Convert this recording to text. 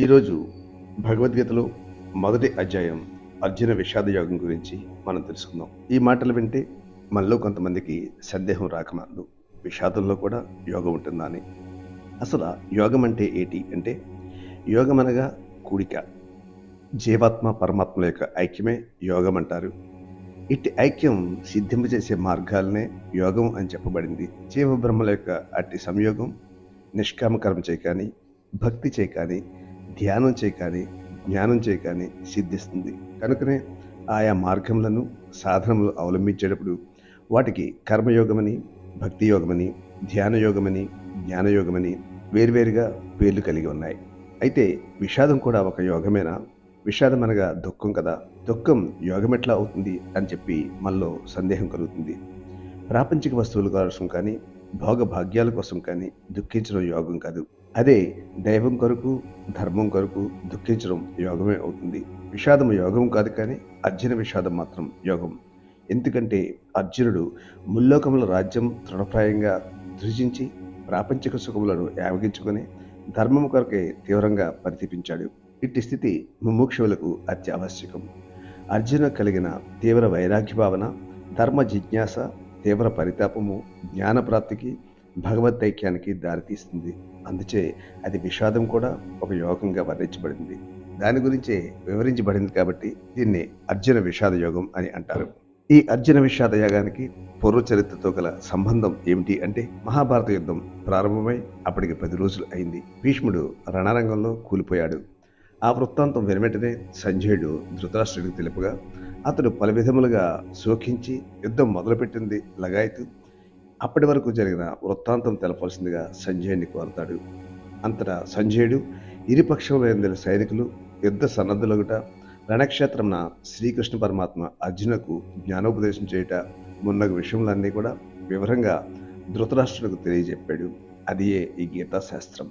ఈరోజు భగవద్గీతలో మొదటి అధ్యాయం అర్జున విషాద యోగం గురించి మనం తెలుసుకుందాం. ఈ మాటలు వింటే మనలో కొంతమందికి సందేహం రాకమానదు. విషాదంలో కూడా యోగం ఉంటుందా అని. అసలు యోగం అంటే ఏంటి అంటే, యోగం అనగా కూడిక. జీవాత్మ పరమాత్మల యొక్క ఐక్యమే యోగం అంటారు. ఇట్టి ఐక్యం సిద్ధింపజేసే మార్గాలనే యోగం అని చెప్పబడింది. జీవబ్రహ్మల యొక్క అట్టి సంయోగం నిష్కామ కర్మ చేయ కానీ, భక్తి చేయ కానీ, ధ్యానం చేయ కానీ, జ్ఞానం చేయ కానీ సిద్ధిస్తుంది. కనుకనే ఆయా మార్గములను సాధనములు అవలంబించేటప్పుడు వాటికి కర్మయోగమని, భక్తి యోగమని, ధ్యాన యోగమని, జ్ఞానయోగమని వేర్వేరుగా పేర్లు కలిగి ఉన్నాయి. అయితే విషాదం కూడా ఒక యోగమేనా? విషాదం అనగా దుఃఖం కదా. దుఃఖం యోగం ఎట్లా అవుతుంది అని చెప్పి మనలో సందేహం కలుగుతుంది. ప్రాపంచిక వస్తువుల కోసం కానీ, భోగ భాగ్యాల కోసం కానీ దుఃఖించడం యోగం కాదు. అదే దైవం కొరకు, ధర్మం కొరకు దుఃఖించడం యోగమే అవుతుంది. విషాదం యోగం కాదు, కానీ అర్జున విషాదం మాత్రం యోగం. ఎందుకంటే అర్జునుడు ముల్లోకముల రాజ్యం తృణప్రాయంగా ధృజించి ప్రాపంచిక సుఖములను యావగించుకొని ధర్మము కొరకే తీవ్రంగా పరితపించాడు. ఇట్టి స్థితి ముముక్షువులకు అత్యావశ్యకం. అర్జున కలిగిన తీవ్ర వైరాగ్య భావన, ధర్మ జిజ్ఞాస, తీవ్ర పరితాపము జ్ఞానప్రాప్తికి, భగవద్దైక్యానికి దారితీస్తుంది. అందుచే అది విషాదం కూడా ఒక యోగంగా వర్ణించబడింది. దాని గురించే వివరించబడింది కాబట్టి దీన్ని అర్జున విషాద యోగం అని అంటారు. ఈ అర్జున విషాద యాగానికి పూర్వ చరిత్రతో గల సంబంధం ఏమిటి అంటే, మహాభారత యుద్ధం ప్రారంభమై అప్పటికి 10 రోజులు అయింది. భీష్ముడు రణరంగంలో కూలిపోయాడు. ఆ వృత్తాంతం వెనువెంటనే సంజయుడు ధృతరాష్ట్రుడికి తెలుపగా, అతడు పలు విధములుగా శోకించి యుద్ధం మొదలుపెట్టింది లగాయతు అప్పటి వరకు జరిగిన వృత్తాంతం తెలపాల్సిందిగా సంజయుడిని కోరతాడు. అంతటా సంజయుడు ఇరుపక్షములైన సైనికులు యుద్ధ సన్నద్ధులగుట, రణక్షేత్రమున శ్రీకృష్ణ పరమాత్మ అర్జునకు జ్ఞానోపదేశం చేయుట మున్నగు విషయములన్నీ కూడా వివరంగా ధృతరాష్ట్రునికి తెలియజెప్పాడు. అదియే ఈ గీతా శాస్త్రం.